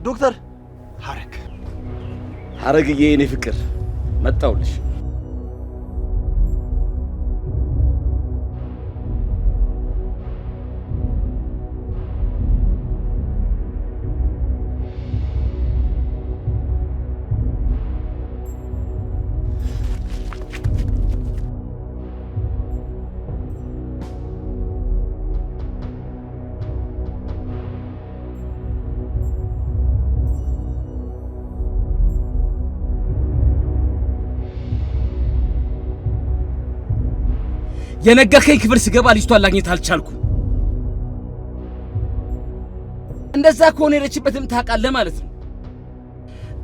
ዶክተር ሐረግዬ የኔ ፍቅር መጣውልሽ። የነገርከኝ ክፍል ስገባ ልጅቷን ላግኘት አልቻልኩ። እንደዛ ከሆነ የሄደችበትም ታውቃለህ ማለት ነው።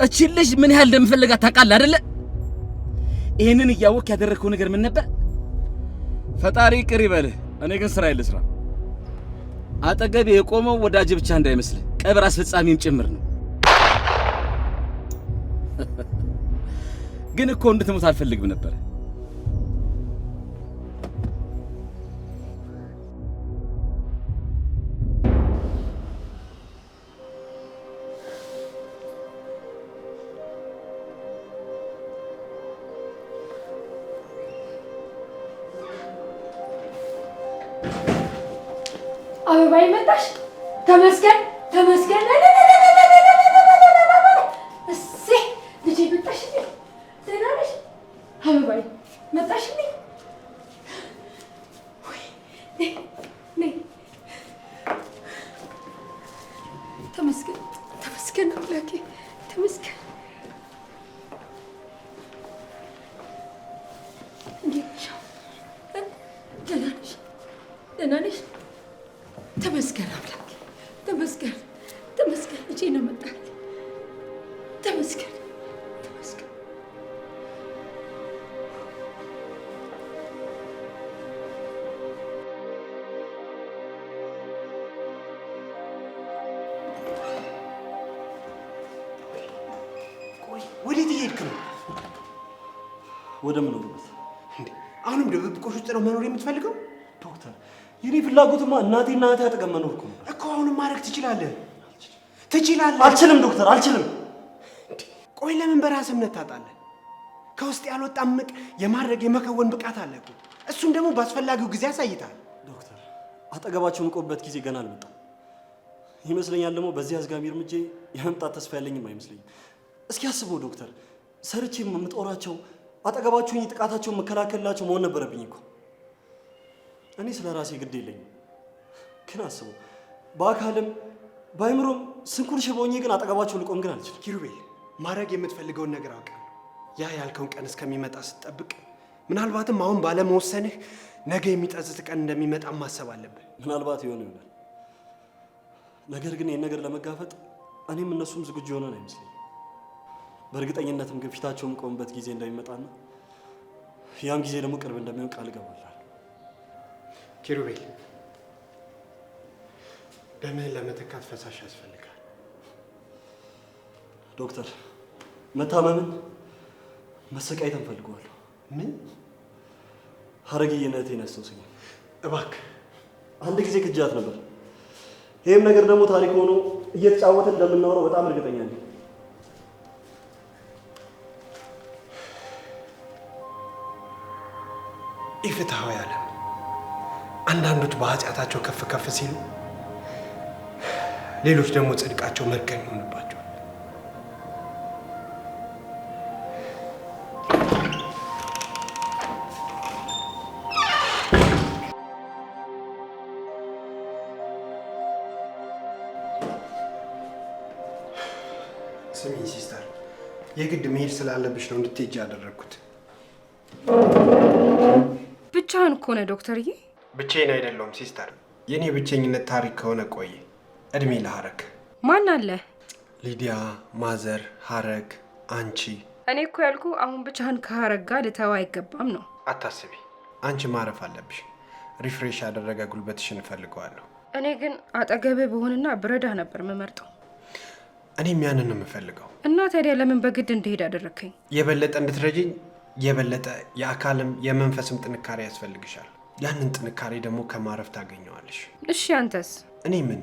እቺ ልጅ ምን ያህል እንደምፈልጋት ታውቃለህ አይደለ? ይሄንን እያወቅህ ያደረግከው ነገር ምን ነበር? ፈጣሪ ይቅር ይበልህ። እኔ ግን ስራ ልስራ። አጠገቤ የቆመው ወዳጅ ብቻ እንዳይመስልህ ቀብር አስፈጻሚም ጭምር ነው። ግን እኮ እንድትሞት አልፈልግም ነበር። አበባዬ መጣሽ? ተመስገን ተመስገን። እሴ ልጄ መጣሽልኝ። ደህና ነሽ? አበባዬ መጣሽልኝ። ተመስገን ተመስገን አምላኬ ተመስገን። እንዴት ነሽ? ደህና ነሽ? ደህና ነሽ? ተመስገን አምላክ ተመስገን ተመስገን። ልጄ ነው መጣልኝ። ተመስገን ተመስገን። ቆይ ወዴት እየሄድክ ነው? ወደ ምኖርበት። እንዴ አሁንም ድብብቆሽ ውስጥ ነው መኖር የምትፈልገው? ዶክተር የኔ ፍላጎትማ እናቴና እህቴ አጠገብ መኖር እኮ አሁንም ማድረግ ትችላለህ። ትችላለህ። አልችልም ዶክተር አልችልም። ቆይ ለምን በራስህ እምነት ታጣለህ? ከውስጥ ያልወጣ እምቅ የማድረግ የመከወን ብቃት አለ እኮ። እሱን ደግሞ በአስፈላጊው ጊዜ አሳይተሃል። ዶክተር አጠገባቸው የምቆምበት ጊዜ ገና አልመጣም ይመስለኛል። ደግሞ በዚህ አዝጋሚ እርምጃ የመምጣት ተስፋ ያለኝም አይመስለኝም። እስኪ አስበው ዶክተር፣ ሰርቼ የምጦራቸው አጠገባቸውኝ ጥቃታቸውን መከላከልላቸው መሆን ነበረብኝ እኮ። እኔ ስለ ራሴ ግድ የለኝም። ግን አስበው በአካልም በአይምሮም ስንኩል ሽቦኜ ግን አጠገባቸው ልቆም ግን አልችልም። ኪሩቤል ማድረግ የምትፈልገውን ነገር አውቃለሁ። ያ ያልከውን ቀን እስከሚመጣ ስትጠብቅ ምናልባትም አሁን ባለመወሰንህ ነገ የሚጠዝት ቀን እንደሚመጣ ማሰብ አለብህ። ምናልባት ይሆናል። ነገር ግን ይህን ነገር ለመጋፈጥ እኔም እነሱም ዝግጁ የሆነን አይመስለኝም። በእርግጠኝነትም ግን ፊታቸው የምቆምበት ጊዜ እንደሚመጣና ያም ጊዜ ደግሞ ቅርብ እንደሚሆን ቃል እገባለሁ። ኪሩቤል ደምህን ለመተካት ፈሳሽ ያስፈልጋል። ዶክተር መታመምን መሰቃየት እንፈልገዋለሁ። ምን ሐረግዬነቴን ያስታውሰኛል። እባክህ አንድ ጊዜ ክጃት ነበር። ይህም ነገር ደግሞ ታሪክ ሆኖ እየተጫወተ እንደምናወራው በጣም እርግጠኛ ነኝ። ኢፍትሐዊ ዓለም አንዳንዶች በኃጢአታቸው ከፍ ከፍ ሲሉ፣ ሌሎች ደግሞ ጽድቃቸው መርገም ይሆንባቸዋል። ስሚኝ ሲስተር፣ የግድ መሄድ ስላለብሽ ነው እንድትሄጂ ያደረግኩት። ብቻህን እኮ ነህ ዶክተርዬ? ብቻዬን አይደለሁም ሲስተር። የኔ ብቸኝነት ታሪክ ከሆነ ቆየ። እድሜ ለሐረግ። ማን አለ? ሊዲያ፣ ማዘር፣ ሐረግ፣ አንቺ። እኔ እኮ ያልኩ አሁን ብቻህን ከሐረግ ጋር ልተው አይገባም ነው። አታስቢ፣ አንቺ ማረፍ አለብሽ። ሪፍሬሽ ያደረገ ጉልበትሽን እፈልገዋለሁ። እኔ ግን አጠገብህ ብሆንና ብረዳህ ነበር የምመርጠው። እኔም ያንን ነው የምፈልገው። እና ታዲያ ለምን በግድ እንድሄድ አደረግከኝ? የበለጠ እንድትረጂኝ የበለጠ የአካልም የመንፈስም ጥንካሬ ያስፈልግሻል። ያንን ጥንካሬ ደግሞ ከማረፍ ታገኘዋለሽ። እሺ አንተስ? እኔ ምን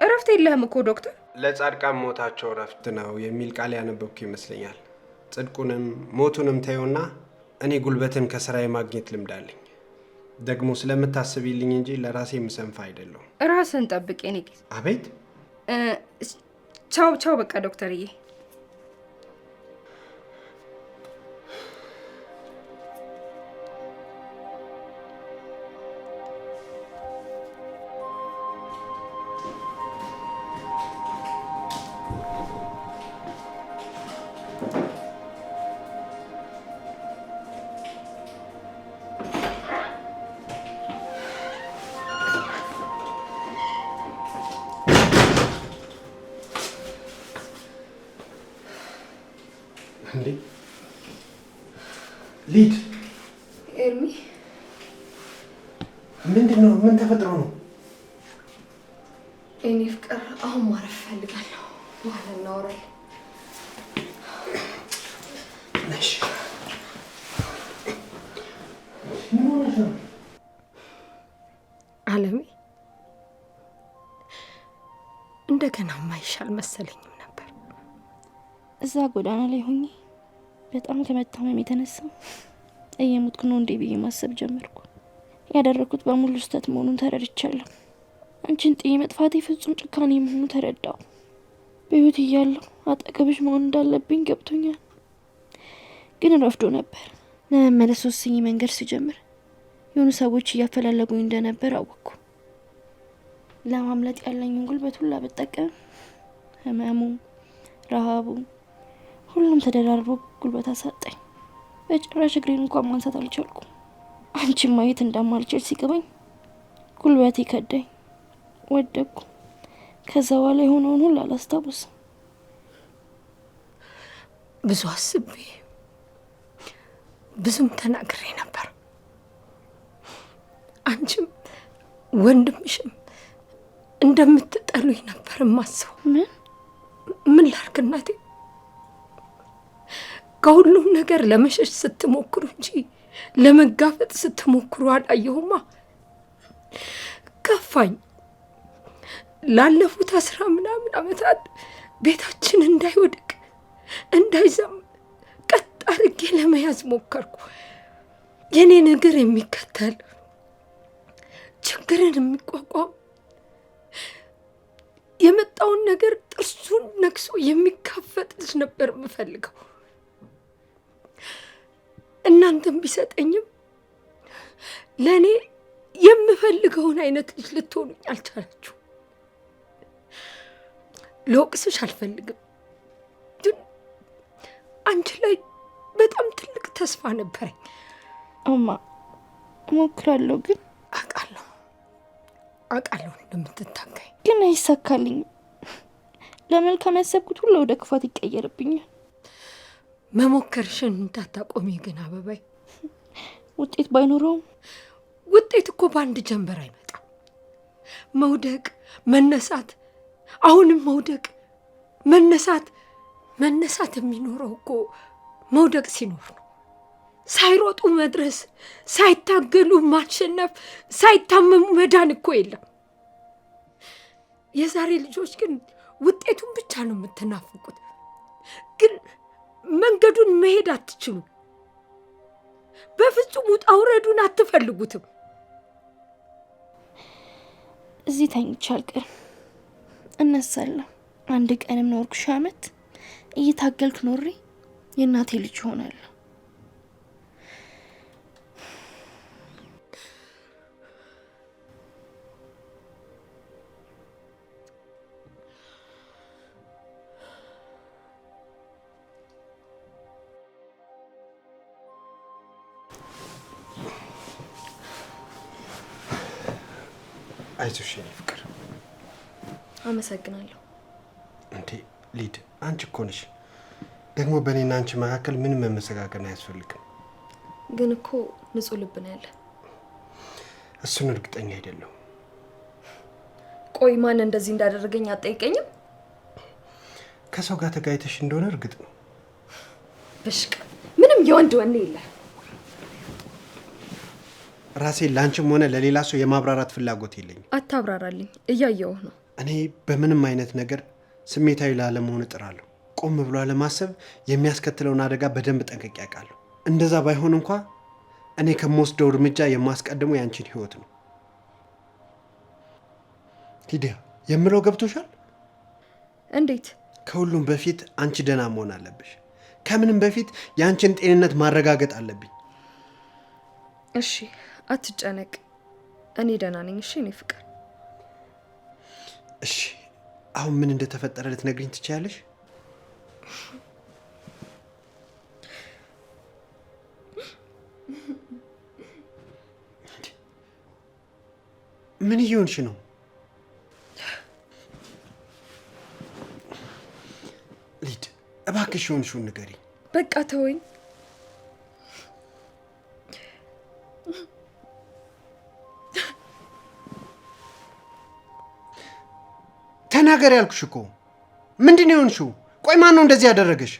እረፍት የለህም እኮ ዶክተር። ለጻድቃን ሞታቸው እረፍት ነው የሚል ቃል ያነበብኩ ይመስለኛል። ጽድቁንም ሞቱንም ተይውና እኔ ጉልበትን ከስራዬ ማግኘት ልምድ አለኝ። ደግሞ ስለምታስቢልኝ እንጂ ለራሴ የምሰንፍ አይደለሁም። ራስን ጠብቅ የኔ ጌታ። አቤት። ቻው ቻው። በቃ ዶክተርዬ። እንዴ ሊድ ኤርሚ፣ ምንድነው? ምን ተፈጥሮ ነው? እኔ ፍቅር አሁን ማረፍ ፈልጋለሁ። በኋላ እናወራለን። ነሽ ምን ሆነሽ ነው? አለሜ እንደገና ማይሻል መሰለኝም ነበር። እዛ ጎዳና ላይ ሆኜ በጣም ከመታመም የተነሳ እየሞትኩ ነው እንዴ ብዬ ማሰብ ጀመርኩ። ያደረኩት በሙሉ ስህተት መሆኑን ተረድቻለሁ። አንቺን ጥዬ መጥፋቴ ፍጹም ጭካኔ መሆኑን ተረዳው። በህይወት እያለሁ አጠገብሽ መሆን እንዳለብኝ ገብቶኛል። ግን ረፍዶ ነበር። ለመመለስ ወስኜ መንገድ ሲጀምር የሆኑ ሰዎች እያፈላለጉኝ እንደነበር አወቅኩ። ለማምለጥ ያለኝን ጉልበት ሁላ ብጠቀም ህመሙ፣ ረሃቡ፣ ሁሉም ተደራርቦ ጉልበት አሳጣኝ። በጭራሽ እግሬን እንኳን ማንሳት አልቻልኩም። አንቺን ማየት እንደማልችል ሲገባኝ ጉልበቴ ከዳኝ፣ ወደቅኩ። ከዛ በኋላ የሆነውን ሁሉ አላስታውስም። ብዙ አስቤ ብዙም ተናግሬ ነበር። አንቺም ወንድምሽም እንደምትጠሉኝ ነበር ማስበው። ምን ላድርግ እናቴ? ከሁሉም ነገር ለመሸሽ ስትሞክሩ እንጂ ለመጋፈጥ ስትሞክሩ አላየሁማ። ከፋኝ። ላለፉት 10 ምናምን ዓመታት ቤታችን እንዳይወድቅ እንዳይዘም ቀጥ አድርጌ ለመያዝ ሞከርኩ። የኔን እግር የሚከተል ችግርን የሚቋቋም የመጣውን ነገር ጥርሱን ነክሶ የሚካፈጥ ልጅ ነበር የምፈልገው። እናንተም ቢሰጠኝም ለእኔ የምፈልገውን አይነት ልጅ ልትሆኑኝ አልቻላችሁ። ልወቅስሽ አልፈልግም፣ ግን አንቺ ላይ በጣም ትልቅ ተስፋ ነበረኝ። እማ እሞክራለሁ፣ ግን አውቃለሁ እንደምትታገኝ፣ ግን አይሳካልኝም። ለመልካም ያሰብኩት ሁሉ ወደ ክፋት ይቀየርብኛል። መሞከርሽን እንዳታቆሚ ግን አበባይ። ውጤት ባይኖረውም ውጤት እኮ በአንድ ጀንበር አይመጣም። መውደቅ፣ መነሳት፣ አሁንም መውደቅ፣ መነሳት የሚኖረው እኮ መውደቅ ሲኖር ነው። ሳይሮጡ መድረስ፣ ሳይታገሉ ማሸነፍ፣ ሳይታመሙ መዳን እኮ የለም። የዛሬ ልጆች ግን ውጤቱን ብቻ ነው የምትናፍቁት፣ ግን መንገዱን መሄድ አትችሉ። በፍጹም ውጣ ውረዱን አትፈልጉትም። እዚህ ተኝቼ አልቀርም፣ እነሳለሁ። አንድ ቀንም ኖርኩ 1000 ዓመት እየታገልክ ኖሬ የእናቴ ልጅ ሆናለሁ። አይዞሽ የኔ ፍቅር። አመሰግናለሁ። እንዴ ሊድ፣ አንቺ እኮ ነሽ። ደግሞ በእኔና አንቺ መካከል ምንም መመሰጋገን አያስፈልግም። ግን እኮ ንጹህ ልብ ነው ያለ። እሱን እርግጠኛ አይደለሁም። ቆይ ማን እንደዚህ እንዳደረገኝ አትጠይቀኝም? ከሰው ጋር ተጋይተሽ እንደሆነ እርግጥ ነው። ብሽቅ ምንም የወንድ ወኔ የለ። ራሴን ለአንቺም ሆነ ለሌላ ሰው የማብራራት ፍላጎት የለኝም። አታብራራልኝ፣ እያየሁህ ነው። እኔ በምንም አይነት ነገር ስሜታዊ ላለመሆን እጥራለሁ። ቆም ብሎ ለማሰብ የሚያስከትለውን አደጋ በደንብ ጠንቅቄ ያውቃለሁ። እንደዛ ባይሆን እንኳ እኔ ከምወስደው እርምጃ የማስቀድመው ያንቺን ህይወት ነው። ሊዲያ የምለው ገብቶሻል? እንዴት? ከሁሉም በፊት አንቺ ደህና መሆን አለብሽ። ከምንም በፊት የአንቺን ጤንነት ማረጋገጥ አለብኝ። እሺ አትጨነቅ፣ እኔ ደህና ነኝ። እሺ እኔ ፍቅር። እሺ አሁን ምን እንደተፈጠረ ልትነግሪኝ ትችያለሽ? ምን እየሆንሽ ነው? ሊድ እባክሽ የሆንሽውን ንገሪኝ። በቃ ተወኝ። ተናገር ያልኩሽ እኮ። ምንድን ነው የሆንሽው? ቆይ ማን ነው እንደዚህ ያደረገሽ?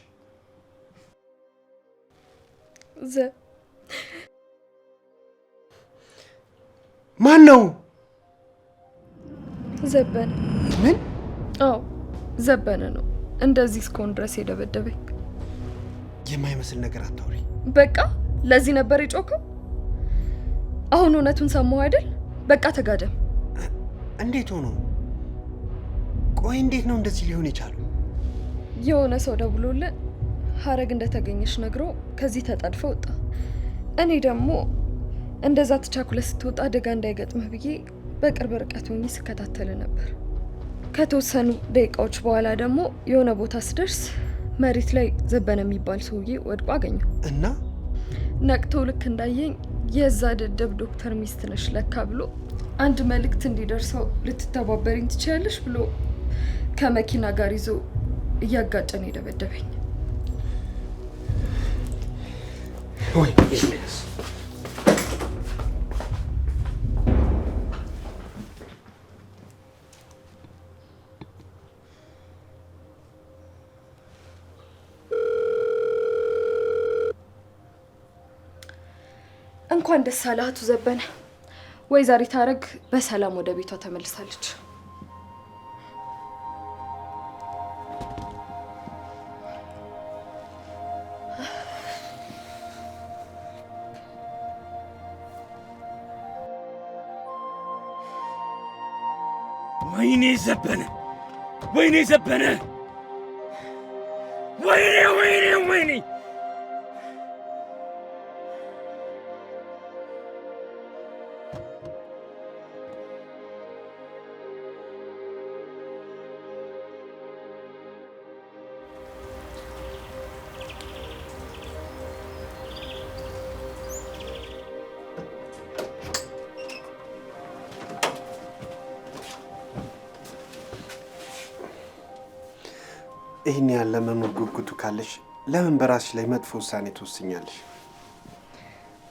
ማን ነው? ዘበነ። ምን? አዎ ዘበነ ነው እንደዚህ እስከሆን ድረስ የደበደበኝ። የማይመስል ነገር አታውሪ። በቃ ለዚህ ነበር የጮከው። አሁን እውነቱን ሰማሁ አይደል? በቃ ተጋደም። እንዴት ሆኖ? ቆይ እንዴት ነው እንደዚህ ሊሆን የቻለው? የሆነ ሰው ደውሎልን ሀረግ እንደተገኘች ነግሮ ከዚህ ተጣድፈ ወጣ። እኔ ደግሞ እንደዛ ተቻኩለ ስትወጣ አደጋ እንዳይገጥምህ ብዬ በቅርብ ርቀት ሆኜ ስከታተል ነበር። ከተወሰኑ ደቂቃዎች በኋላ ደግሞ የሆነ ቦታ ስደርስ መሬት ላይ ዘበነ የሚባል ሰውዬ ወድቆ አገኘው እና ነቅቶ ልክ እንዳየኝ የዛ ደደብ ዶክተር ሚስት ነሽ ለካ ብሎ አንድ መልእክት እንዲደርሰው ልትተባበሪኝ ትችያለሽ ብሎ ከመኪና ጋር ይዞ እያጋጨን የደበደበኝ። ወይ እንኳን ደስ አለህ አቶ ዘበነ። ወይዘሪት ሀረግ በሰላም ወደ ቤቷ ተመልሳለች። ወይኔ ዘበነ! ወይኔ ዘበነ! ወይኔ ወይኔ ወይኔ! ይህን ያለ መኖር ጉጉቱ ካለሽ ለምን በራስሽ ላይ መጥፎ ውሳኔ ትወስኛለሽ?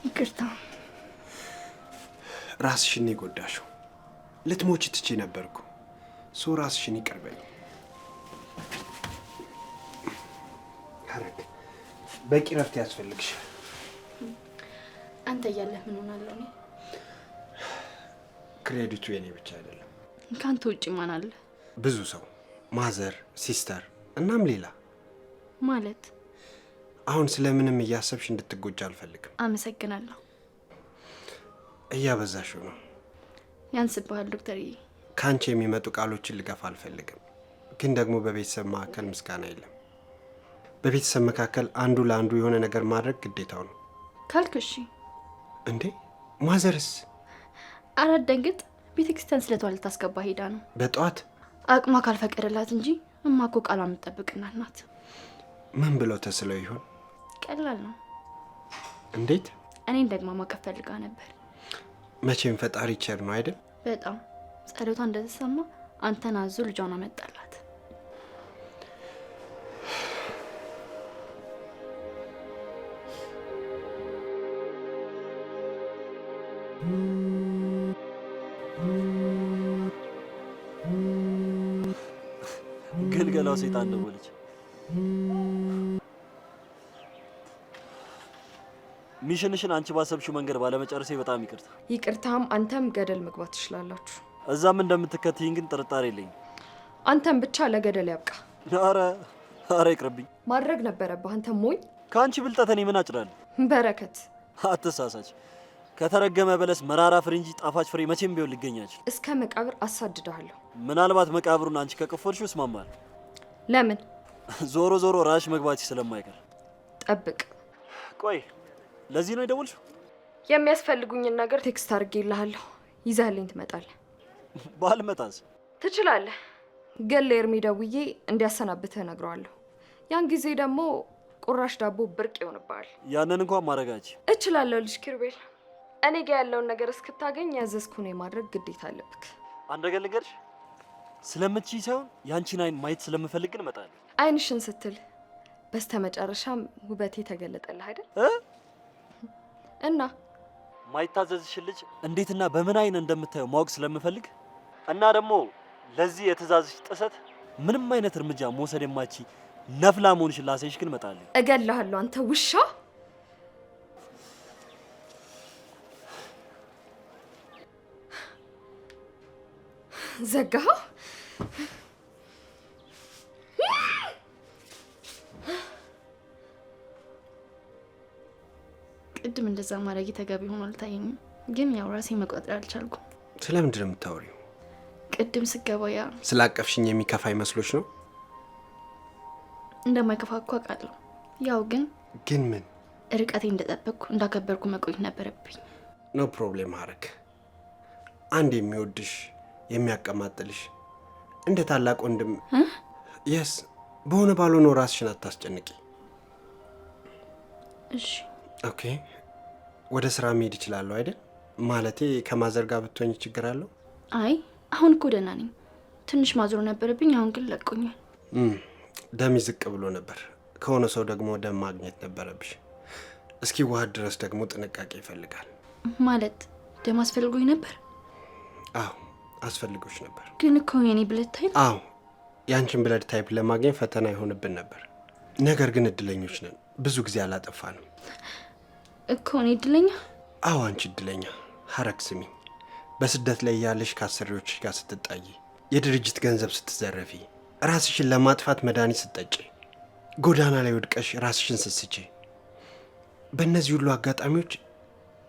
ይቅርታ። ራስሽን የጎዳሽው ልትሞች ትቼ ነበርኩ። ሶ ራስሽን ይቅር በይ። ሀረግ በቂ ረፍት ያስፈልግሻል። አንተ እያለህ ምን ሆናለሁ እኔ? ክሬዲቱ የኔ ብቻ አይደለም። ከአንተ ውጭ ማን አለ? ብዙ ሰው፣ ማዘር፣ ሲስተር እናም ሌላ ማለት። አሁን ስለምንም እያሰብሽ እንድትጎጃ አልፈልግም። አመሰግናለሁ። እያበዛሽው ነው። ያንስብሃል ዶክተርዬ። ከአንቺ የሚመጡ ቃሎችን ልገፋ አልፈልግም፣ ግን ደግሞ በቤተሰብ መካከል ምስጋና የለም። በቤተሰብ መካከል አንዱ ለአንዱ የሆነ ነገር ማድረግ ግዴታው ነው ካልክ እሺ። እንዴ ማዘርስ? አራት ደንግጥ። ቤተክርስቲያን ስለቷል ልታስገባ ሄዳ ነው በጠዋት። አቅሟ ካልፈቀደላት እንጂ እማኮ ቃሏ የምትጠብቅናት ናት። ምን ብለው ተስለው ይሆን? ቀላል ነው። እንዴት? እኔን ደግሞ ማቀፍ ፈልጋ ነበር። መቼም ፈጣሪ ቸር ነው አይደል? በጣም ጸሎቷ እንደተሰማ አንተን አዞ ልጇን አመጣላት። ግልገላው ሰይጣን ደወለች። ሚሽንሽን አንቺ ባሰብሽው መንገድ ባለመጨረሴ በጣም ይቅርታ። ይቅርታም አንተም ገደል መግባት ትችላላችሁ። እዛም እንደምትከትይኝ ግን ጥርጣሬ የለኝም። አንተም ብቻ ለገደል ያብቃ። ኧረ ይቅርብኝ። ማድረግ ነበረብህ አንተ ሞኝ። ከአንቺ ብልጠት እኔ ምን አጭዳለሁ? በረከት አትሳሳች። ከተረገመ በለስ መራራ ፍሬ እንጂ ጣፋጭ ፍሬ መቼም ቢሆን ሊገኝ አይችልም። እስከ መቃብር አሳድድሃለሁ። ምናልባት መቃብሩን አንቺ ከቆፈርሽው እስማማለሁ። ለምን? ዞሮ ዞሮ ራሽ መግባትሽ ስለማይቀር ጠብቅ። ቆይ ለዚህ ነው የደወልሽው? የሚያስፈልጉኝን ነገር ቴክስት አድርጌልሃለሁ። ይዘህልኝ ትመጣለህ። ባልመጣስ? ትችላለህ፣ ግን ለኤርሚ ደውዬ እንዲያሰናብትህ እነግረዋለሁ። ያን ጊዜ ደግሞ ቁራሽ ዳቦ ብርቅ ይሆንብሃል። ያንን እንኳን ማድረጋች እችላለሁ። ልጅ ኪሩቤል፣ እኔ ጋ ያለውን ነገር እስክታገኝ ያዘዝኩን የማድረግ ግዴታ አለብክ። አንድ ነገር ልንገርሽ፣ ስለምትችይ ሳይሆን ያንቺን አይን ማየት ስለምፈልግ ግን እመጣለሁ። አይንሽን ስትል በስተመጨረሻም ውበቴ ተገለጠልህ አይደል? እና ማይታዘዝሽን ልጅ እንዴትና በምን አይን እንደምታየው ማወቅ ስለምፈልግ እና ደግሞ ለዚህ የትእዛዝሽ ጥሰት ምንም አይነት እርምጃ መውሰድ የማቺ ነፍላ መሆንሽን ላሳይሽ ግን እመጣለሁ። እገልሃለሁ አንተ ውሻ። ዘጋኸው? ቅድም እንደዛ ማድረግ ተገቢ ሆኖ አልታየኝም፣ ግን ያው ራሴ መቆጠር አልቻልኩም። ስለምንድን ነው የምታወሪው? ቅድም ስገባ ያ ስላቀፍሽኝ የሚከፋ ይመስሎች ነው? እንደማይከፋ እኮ አውቃለሁ። ያው ግን ምን ርቀቴ እንደጠበቅኩ እንዳከበርኩ መቆየት ነበረብኝ። ኖ ፕሮብሌም አረግ። አንድ የሚወድሽ የሚያቀማጥልሽ እንደ ታላቅ ወንድም የስ በሆነ ባልሆነው ራስሽን አታስጨንቂ። እሺ ኦኬ። ወደ ስራ መሄድ እችላለሁ አይደል? ማለቴ ከማዘርጋ ብትሆኝ ችግር አለው? አይ አሁን እኮ ደህና ነኝ። ትንሽ ማዞር ነበረብኝ፣ አሁን ግን ለቆኛል። ደም ዝቅ ብሎ ነበር። ከሆነ ሰው ደግሞ ደም ማግኘት ነበረብሽ። እስኪ ዋህድ ድረስ ደግሞ ጥንቃቄ ይፈልጋል። ማለት ደም አስፈልጎኝ ነበር? አዎ አስፈልጎች ነበር። ግን እኮ የኔ ብለድ ታይፕ። አዎ ያንቺን ብለድ ታይፕ ለማግኘት ፈተና ይሆንብን ነበር። ነገር ግን እድለኞች ነን፣ ብዙ ጊዜ አላጠፋንም እኮ። እኔ እድለኛ? አዎ አንቺ እድለኛ። ሀረግ ስሚኝ፣ በስደት ላይ ያለሽ ከአሰሪዎችሽ ጋር ስትጣይ፣ የድርጅት ገንዘብ ስትዘረፊ፣ ራስሽን ለማጥፋት መድኃኒት ስትጠጪ፣ ጎዳና ላይ ወድቀሽ ራስሽን ስትስቺ፣ በእነዚህ ሁሉ አጋጣሚዎች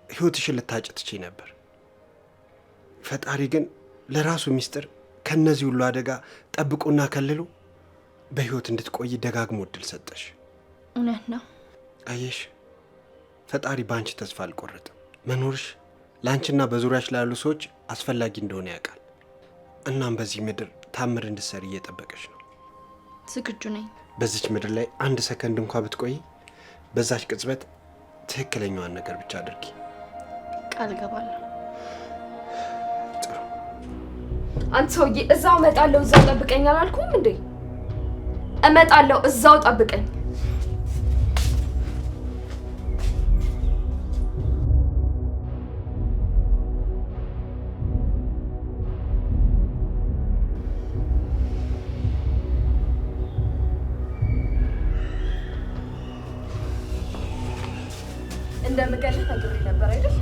ህይወትሽን ልታጭ ትችይ ነበር። ፈጣሪ ግን ለራሱ ሚስጥር ከነዚህ ሁሉ አደጋ ጠብቆና ከልሎ በህይወት እንድትቆይ ደጋግሞ እድል ሰጠሽ። እውነት ነው። አየሽ፣ ፈጣሪ በአንቺ ተስፋ አልቆረጥም። መኖርሽ ለአንቺና በዙሪያሽ ላሉ ሰዎች አስፈላጊ እንደሆነ ያውቃል። እናም በዚህ ምድር ታምር እንድትሰሪ እየጠበቀሽ ነው። ዝግጁ ነኝ። በዚች ምድር ላይ አንድ ሰከንድ እንኳ ብትቆይ በዛች ቅጽበት ትክክለኛዋን ነገር ብቻ አድርጊ። ቃል እገባለሁ። ጥሩ። አንተ ሰውዬ፣ እዛው እመጣለሁ፣ እዛው ጠብቀኝ አላልኩም እንዴ? እመጣለሁ፣ እዛው ጠብቀኝ። እንደምገልህ ነግሬ ነበር አይደል?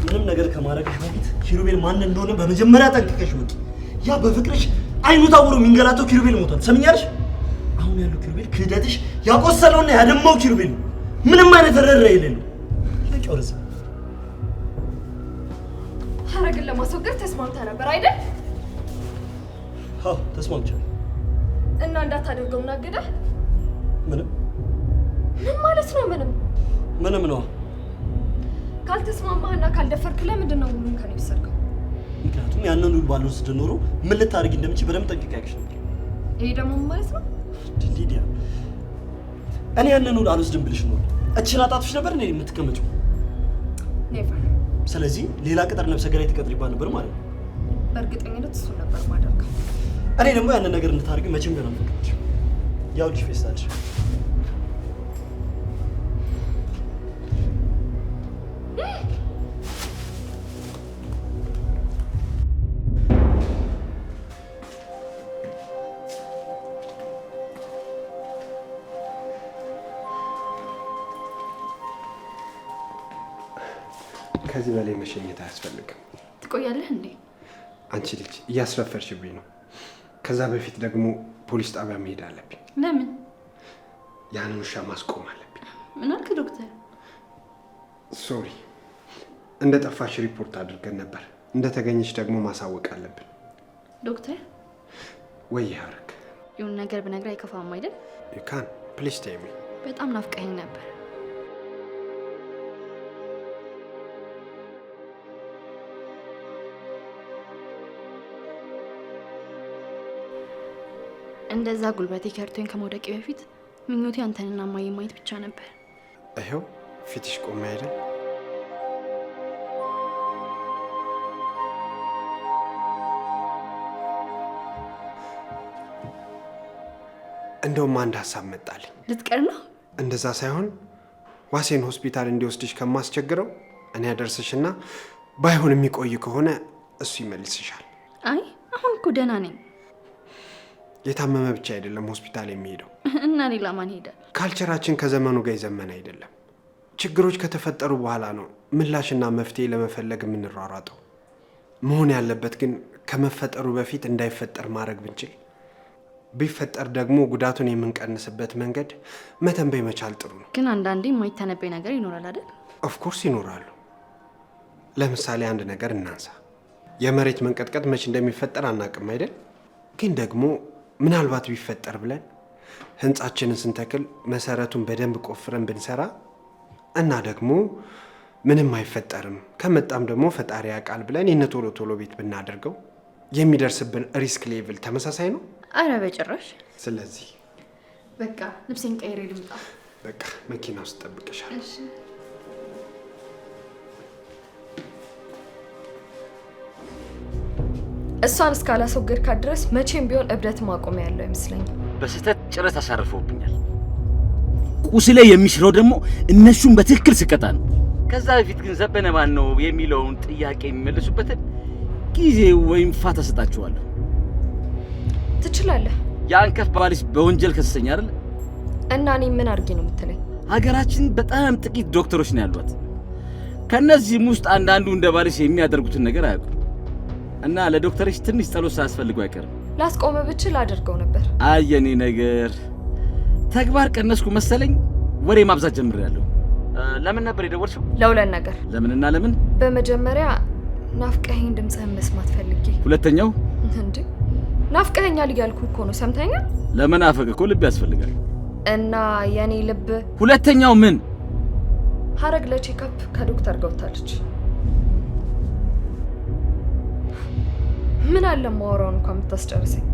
ምንም ነገር ከማድረግሽ በፊት ኪሩቤል ማን እንደሆነ በመጀመሪያ ጠንቅቀሽ ወቂ። ያ በፍቅርሽ አይኑ ታውሮ የሚንገላተው ኪሩቤል ሞቷል። ሰምኛለሽ? አሁን ያለው ኪሩቤል ክህደትሽ ያቆሰለውና ያደማው ኪሩቤል ነው። ምንም አይነት ረረ የሌለው ለጮርስ ሀረግን ለማስወገድ ተስማምተህ ነበር አይደል? አዎ ተስማምቻለሁ። እና እንዳታደርገው እናገደህ? ምንም ምን ማለት ነው? ምንም ነው። ካልተስማማህና ካልደፈርክ ለምንድን ነው ሁሉም ከኔ የወሰድከው? ምክንያቱም ያንን ሁሉ ባልወስድ ኖሮ ምን ልታደርጊ እንደምችል በደንብ ጠንቅቄ ያውቅሽ ነበር። ይሄ ደግሞ ምን ማለት ነው? ሊዲያ፣ እኔ ያንን ሁሉ አልወስድም ብልሽ ኖሮ እችን አጣጥፍሽ ነበር እኔ የምትቀመጪው። ኔቨር። ስለዚህ ሌላ ቅጥር ነፍሰ ገዳይ ትቀጥሪባት ነበር ማለት ነው። በእርግጠኝነት እሱን ነበር ማደርገው። እኔ ደግሞ ያንን ነገር እንድታደርጊ መቼም ገና ፈቅድሽ። ያው ልጅ ፌስታልሽ ከዚህ በላይ መሸኘት አያስፈልግም። ትቆያለህ እንዴ? አንቺ ልጅ እያስረፈርሽብኝ ነው። ከዛ በፊት ደግሞ ፖሊስ ጣቢያ መሄድ አለብኝ። ለምን? ያንን ውሻ ማስቆም አለብኝ። ምን አልክ ዶክተር? ሶሪ፣ እንደ ጠፋሽ ሪፖርት አድርገን ነበር። እንደ ተገኘሽ ደግሞ ማሳወቅ አለብን። ዶክተር ወይ ሀረግ፣ የሆነ ነገር ብነግር አይከፋም አይደል? ዩ ካን ፕሊዝ ቴል ሚ። በጣም ናፍቀኸኝ ነበር። እንደዛ ጉልበቴ ከርቶኝ ከመውደቄ በፊት ምኞቴ አንተንና እማዬ ማየት ብቻ ነበር። ይኸው ፊትሽ ቆመ አይደል? እንደውም አንድ ሀሳብ መጣልኝ። ልትቀር ነው? እንደዛ ሳይሆን ዋሴን ሆስፒታል እንዲወስድሽ ከማስቸግረው እኔ ያደርስሽና ባይሆን የሚቆይ ከሆነ እሱ ይመልስሻል። አይ አሁን እኮ ደህና ነኝ። የታመመ ብቻ አይደለም ሆስፒታል የሚሄደው። እና ሌላ ማን ሄዳል? ካልቸራችን ከዘመኑ ጋር የዘመነ አይደለም። ችግሮች ከተፈጠሩ በኋላ ነው ምላሽና መፍትሄ ለመፈለግ የምንሯሯጠው። መሆን ያለበት ግን ከመፈጠሩ በፊት እንዳይፈጠር ማድረግ ብንችል፣ ቢፈጠር ደግሞ ጉዳቱን የምንቀንስበት መንገድ መተንበይ መቻል ጥሩ ነው። ግን አንዳንዴ የማይተነበይ ነገር ይኖራል አይደል? ኦፍኮርስ ይኖራሉ። ለምሳሌ አንድ ነገር እናንሳ። የመሬት መንቀጥቀጥ መቼ እንደሚፈጠር አናውቅም አይደል? ግን ደግሞ ምናልባት ቢፈጠር ብለን ህንጻችንን ስንተክል መሰረቱን በደንብ ቆፍረን ብንሰራ እና ደግሞ ምንም አይፈጠርም ከመጣም ደግሞ ፈጣሪ ያውቃል ብለን የነ ቶሎ ቶሎ ቤት ብናደርገው የሚደርስብን ሪስክ ሌቭል ተመሳሳይ ነው? አረ በጭራሽ። ስለዚህ በቃ ልብሴን ቀይሬ ልምጣ። በቃ መኪና ውስጥ ጠብቅሻለሁ። እሺ። እሷን እስካላስወገድካት ድረስ መቼም ቢሆን እብደት ማቆሚያ ያለው አይመስለኝም። በስህተት ጭረት አሳርፈውብኛል። ቁስሌ የሚሽረው ደግሞ እነሱን በትክክል ስቀጣ ነው። ከዛ በፊት ግን ዘበነ ማን ነው የሚለውን ጥያቄ የሚመልሱበትን ጊዜ ወይም ፋታ ሰጣቸዋለሁ። ትችላለህ። የአንከፍ ባልሽ በወንጀል ከሰሰኝ አይደል? እና እኔ ምን አድርጌ ነው የምትለኝ? ሀገራችን በጣም ጥቂት ዶክተሮች ነው ያሏት። ከነዚህም ውስጥ አንዳንዱ እንደ ባልሽ የሚያደርጉትን ነገር አያውቁም። እና ለዶክተሮች ትንሽ ጸሎት ሳያስፈልገው አይቀርም። ላስቆመ ብችል አድርገው ነበር። አየኔ ነገር ተግባር ቀነስኩ መሰለኝ። ወሬ ማብዛት ጀምሬያለሁ። ለምን ነበር የደወልሽው? ለሁለት ነገር። ለምንና ለምን? በመጀመሪያ ናፍቀኸኝ ድምፅህን መስማት ፈልጌ። ሁለተኛው እንዴ ናፍቀኸኛል እያልኩ እኮ ነው። ሰምተኛል? ለመናፈቅ እኮ ልብ ያስፈልጋል። እና የኔ ልብ። ሁለተኛው ምን? ሀረግ ለቼክአፕ ከዶክተር ጋር ወጣለች። ምን አለ ማወራውን እንኳን የምታስጨርሰኝ።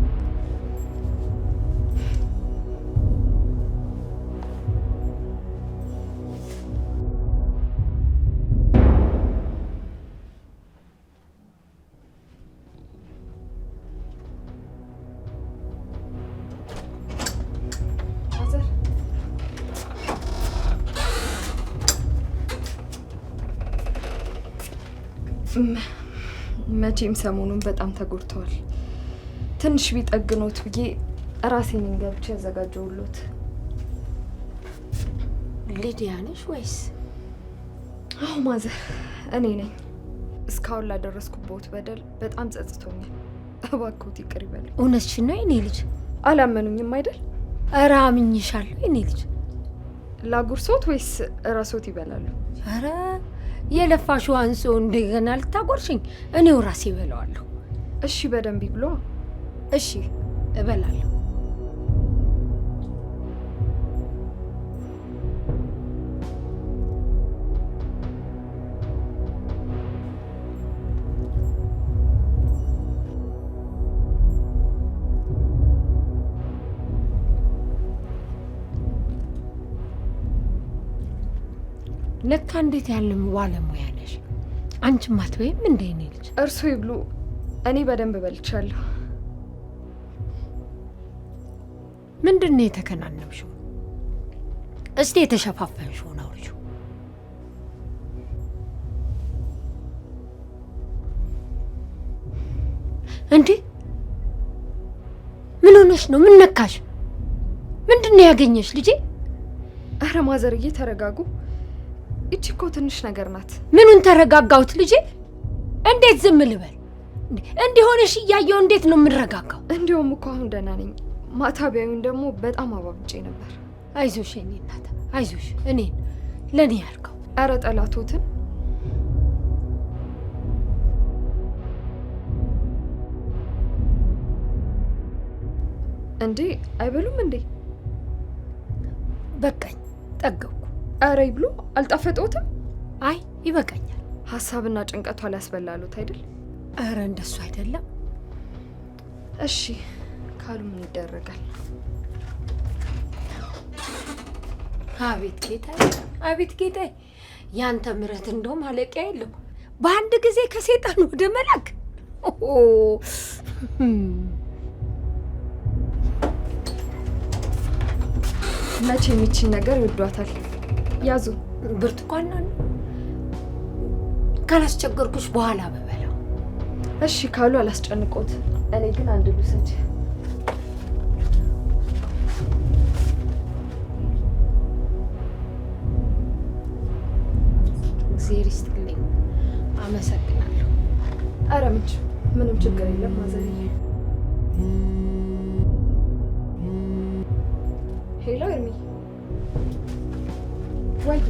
መቼም ሰሞኑን በጣም ተጎድተዋል። ትንሽ ቢጠግኖት ብዬ ራሴን ገብቼ ያዘጋጀውሎት። ሊዲያ ነሽ ወይስ? አዎ ማዘር፣ እኔ ነኝ። እስካሁን ላደረስኩበት በደል በጣም ጸጽቶኛል። እባክዎት ይቅር ይበሉ። እውነትሽን ነው የኔ ልጅ? አላመኑኝም አይደል? ኧረ አምኜሻለሁ የኔ ልጅ። ላጉርሶት ወይስ እራስዎት ይበላሉ? ኧረ የለፋሽው አንሶ እንደገና ልታጎርሽኝ? እኔው ራሴ እበላዋለሁ። እሺ በደንብ ይብሎ። እሺ እበላለሁ። ለካ እንዴት ያለ ባለሙያ ነሽ አንቺም አትበይም እንደ እኔ ልጅ? እርሱ ይብሉ፣ እኔ በደንብ በልቻለሁ። ምንድን ነው የተከናነብሽው? እስቲ የተሸፋፈንሽውን አውሪው። እንዴ ምን ሆነሽ ነው? ምን ነካሽ? ምንድን ነው ያገኘሽ ልጄ? አረ ማዘርዬ ተረጋጉ። እቺ እኮ ትንሽ ነገር ናት። ምኑን ተረጋጋሁት ልጄ? እንዴት ዝም ልበል? እንዲሆነሽ እያየሁ እንዴት ነው የምረጋጋው? እንዲያውም እኮ አሁን ደህና ነኝ። ማታ ቢያዩኝ ደግሞ በጣም አባብጬ ነበር። አይዞሽ የኔ እናት አይዞሽ። እኔን ለኔ ያርገው። አረ ጠላቶትን እንዴ አይበሉም እንዴ? በቃኝ፣ ጠገብኩ። አረ ይብሉ። አልጣፈጦትም? አይ ይበቃኛል። ሀሳብና ጭንቀቷ ሊያስበላሉት አይደል? አረ እንደሱ አይደለም። እሺ ካሉ ምን ይደረጋል? አቤት ጌታዬ፣ አቤት ጌታዬ፣ ያንተ ምሕረት እንደው ማለቂያ የለው። በአንድ ጊዜ ከሰይጣን ወደ መላክ መቼ የሚችል ነገር ይወዷታል። ያዙ። ብርቱካን ነው ካላስቸገርኩሽ በኋላ በበላው። እሺ ካሉ አላስጨንቆት። እኔ ግን አንድ ልውሰድ። እግዚአብሔር ይስጥልኝ። አመሰግናለሁ። አረ ምንም ችግር የለም ማዘርዬ። ሄሎ ኤርሚ፣ ወይ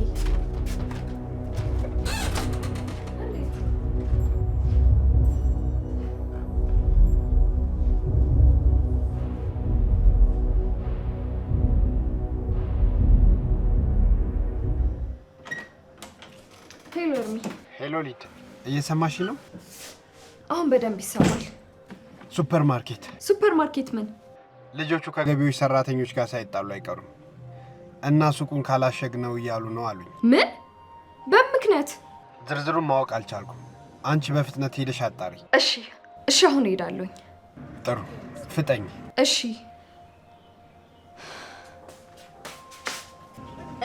ሄሎ ኤርሚ። ሄሎ ሊድ፣ እየሰማሽ ነው? አሁን በደንብ ይሰማል። ሱፐር ማርኬት። ሱፐር ማርኬት ምን? ልጆቹ ከገቢዎች ሰራተኞች ጋር ሳይጣሉ አይቀሩም እና ሱቁን ካላሸግ ነው እያሉ ነው አሉኝ። ምን? በምክንያት? ዝርዝሩን ማወቅ አልቻልኩም። አንቺ በፍጥነት ሄደሽ አጣሪ። እሺ አሁን ሄዳለሁኝ። ጥሩ ፍጠኝ። እሺ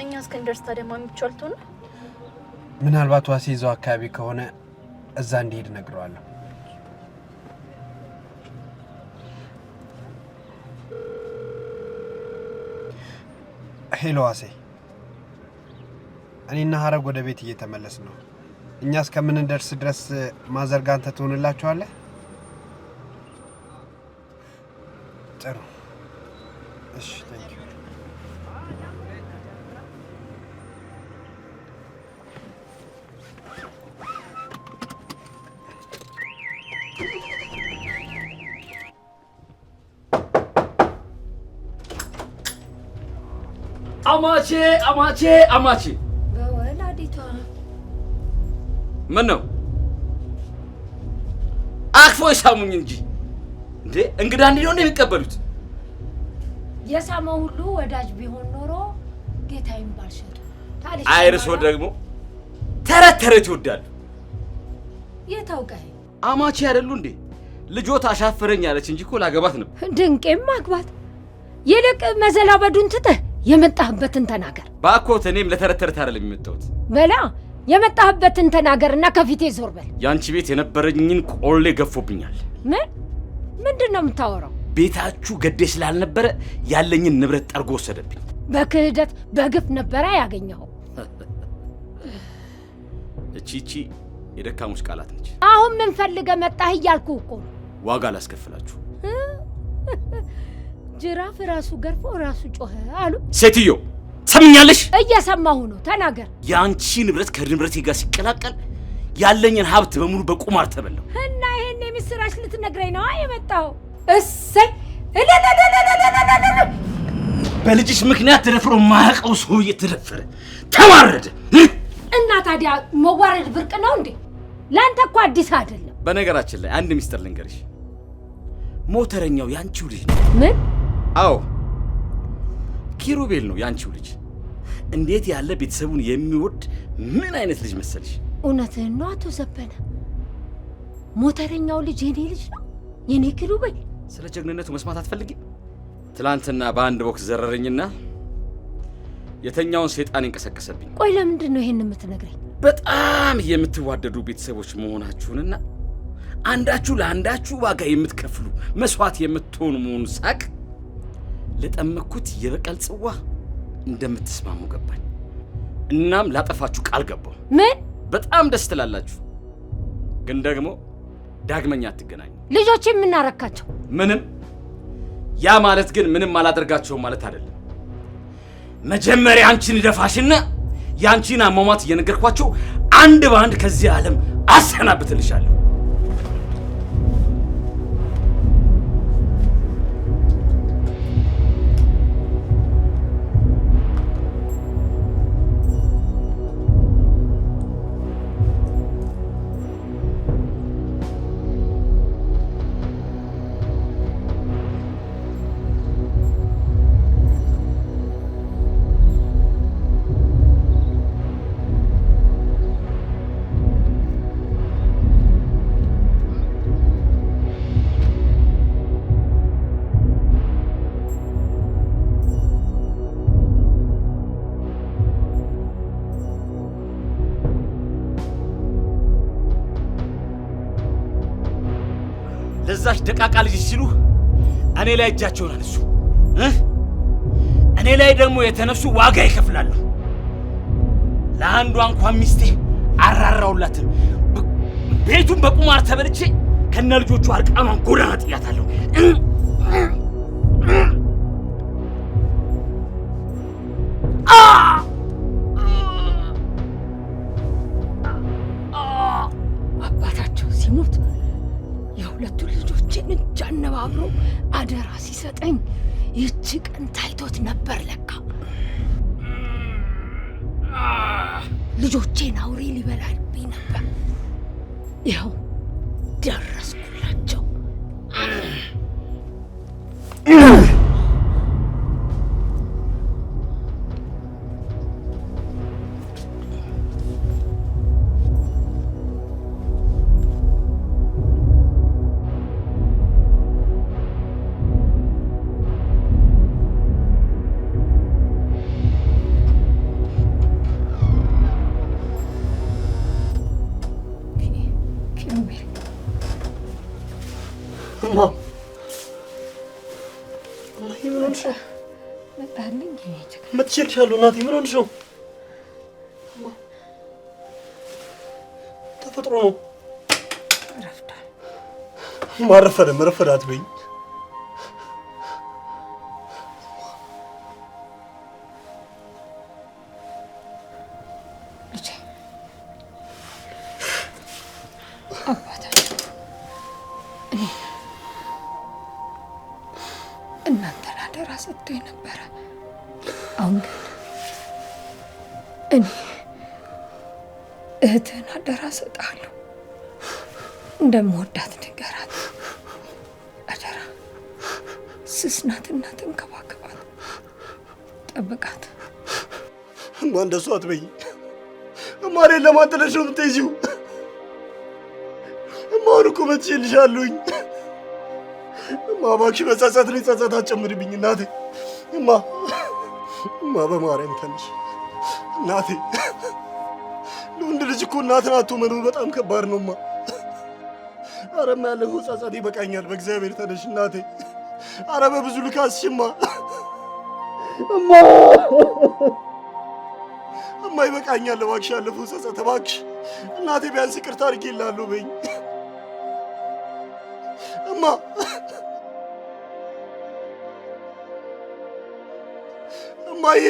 እኛ እስክንደርስ ታዲያ ማሚቹ አልተሆነ? ምናልባት ዋሴ እዛው አካባቢ ከሆነ እዛ እንዲሄድ ነግረዋለሁ። ሄሎ ዋሴ፣ እኔና ሀረግ ወደ ቤት እየተመለስ ነው። እኛ እስከምንደርስ ድረስ ማዘርጋ አንተ ትሆንላችኋለህ? ጥሩ እሺ፣ ታንኪ ዩ። አማቼ በወላዲቷ ምን ነው አክፎ ይሳሙኝ እንጂ እንዴ! እንግዳ እንዲህ ነው የሚቀበሉት? የሳመው ሁሉ ወዳጅ ቢሆን ኖሮ ጌታዬን ባልሸጡ። አይርሶ ደግሞ ተረት ይወዳሉ። የታውቀኝ አማቼ አይደሉ እንዴ? ልጆት አሻፈረኝ አለች እንጂ እኮ ላገባት ነው። ድንቄም ማግባት። ይልቅ መዘላበዱን ትተህ የመጣህበትን ተናገር። ባኮት እኔም ለተረት አይደለም የመጣሁት። በላ የመጣህበትን ተናገርና ከፊቴ ዞር በል። ያንቺ ቤት የነበረኝን ቆሌ ገፎብኛል። ምንድን ነው የምታወራው? ቤታችሁ ገዴ ስላልነበረ ያለኝን ንብረት ጠርጎ ወሰደብኝ። በክህደት በግፍ ነበረ ያገኘኸው። እቺ የደካሞች ቃላት ነች። አሁን ምን ፈልገህ መጣህ እያልኩ እኮ ነው። ዋጋ ላስከፍላችሁ። ጅራፍ ራሱ ገርፎ ራሱ ጮኸ አሉ። ሴትዮ ሰምኛለሽ? እየሰማሁ ነው፣ ተናገር። የአንቺ ንብረት ከንብረቴ ጋር ሲቀላቀል ያለኝን ሀብት በሙሉ በቁማር ተበላው እና ይሄን የምስራች ልትነግረኝ ነው የመጣው? እሰይ! በልጅሽ ምክንያት ተደፍሮ ማያውቀው ሰውዬ ተደፈረ፣ ተዋረደ። እና ታዲያ መዋረድ ብርቅ ነው እንዴ? ለአንተ እኮ አዲስ አይደለም። በነገራችን ላይ አንድ ሚስጥር ልንገርሽ፣ ሞተረኛው ያንቺው ልጅ ነው። ምን? አዎ ኪሩቤል ነው ያንቺው ልጅ። እንዴት ያለ ቤተሰቡን የሚወድ ምን አይነት ልጅ መሰልሽ? እውነትህን ነው አቶ ዘበነ? ሞተረኛው ልጅ የኔ ልጅ ነው? የኔ ኪሩቤል? ስለ ጀግንነቱ መስማት አትፈልጊም? ትላንትና በአንድ ቦክስ ዘረረኝና የተኛውን ሰይጣን እንቀሰቀሰብኝ። ቆይ ለምንድን ነው ይሄን የምትነግረኝ? በጣም የምትዋደዱ ቤተሰቦች መሆናችሁንና አንዳችሁ ለአንዳችሁ ዋጋ የምትከፍሉ መስዋዕት የምትሆኑ መሆኑን ሳቅ ለጠመኩት የበቀል ጽዋ እንደምትስማሙ ገባኝ። እናም ላጠፋችሁ ቃል ገባሁ። ምን? በጣም ደስ ትላላችሁ፣ ግን ደግሞ ዳግመኛ አትገናኙ። ልጆቼ ምን አረካቸው? ምንም። ያ ማለት ግን ምንም አላደርጋቸውም ማለት አይደለም። መጀመሪያ አንቺን ደፋሽና ያንቺን አሟሟት እየነገርኳቸው አንድ በአንድ ከዚህ ዓለም አሰናብትልሻለሁ። ለዛሽ ደቃቃ ልጅ ሲሉ እኔ ላይ እጃቸውን አነሱ። እኔ ላይ ደግሞ የተነሱ ዋጋ ይከፍላሉ። ለአንዷ እንኳን ሚስቴ አራራውላትም። ቤቱን በቁማር ተበልቼ ከነ ልጆቹ አርቃኗን ጎዳና ጥያታለሁ። አባታቸው ሲሞት የሁለቱ ልጆችን እጅ አነባብሮ አደራ ሲሰጠኝ ይህች ቀን ታይቶት ነበር። ለካ ልጆቼን አውሬ ሊበላብኝ ነበር። ይኸው ደረስኩላቸው። መጥቼልሻለሁ እናቴ። ምን ሆንሽ ነው? ተፈጥሮ ነው። ረፈደ አትበይኝ። እናንተን አደራ ሰጥቶኝ ነበረ። አሁን ግን እኔ እህትህን አደራ ሰጥሃለሁ። እንደምወዳት ንገራት አደራ። ስስ ናትና ተንከባከባት፣ ጠብቃት። እማ እንደሱ አትበይኝ። እማ እኔን ለማን ጥለሽ ነው የምትይዚው? እማ አሁን እኮ መጥቼልሻለሁኝ። እማ እባክሽ በጸጸት ላይ ጸጸት አትጨምሪብኝ እናቴ። እማ በማርያም ተነሽ እናቴ። ለወንድ ልጅ እኮ እናትን አጥቶ መኖር በጣም ከባድ ነው እማ። ኧረ እማ ያለፈው ጸጸት ይበቃኛል። በእግዚአብሔር ተነሽ እናቴ። ኧረ በብዙ ልካስሽማ እማ ይበቃኛል። እባክሽ ያለፈው ጸጸት እባክሽ እናቴ። ቢያንስ ይቅርታ አድርጌልሃለሁ በይኝ እማ። እማዬ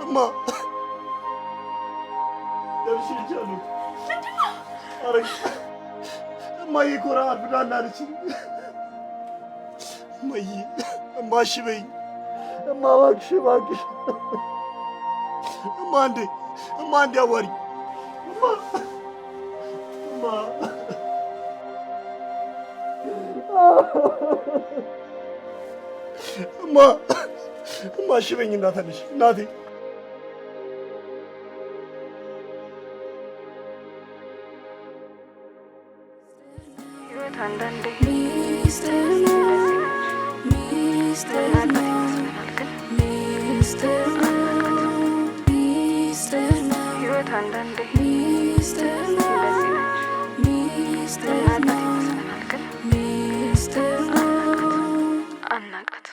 እማ ደርሼልሻለሁ። ኧረ እማዬ እኮ ረሀብ አለችኝ። እማዬ እማ እሺ በይኝ እማ እባክሽ እማ አንዴ አዋሪኝ እማ እሺ በይኝ እናትነሽ እናቴ። አንዳንዴ ሚስጥር ነው ህይወት አንዳንዴ እንደዚህ ነች። እናጣት ይመስለናል ግን አናቃት።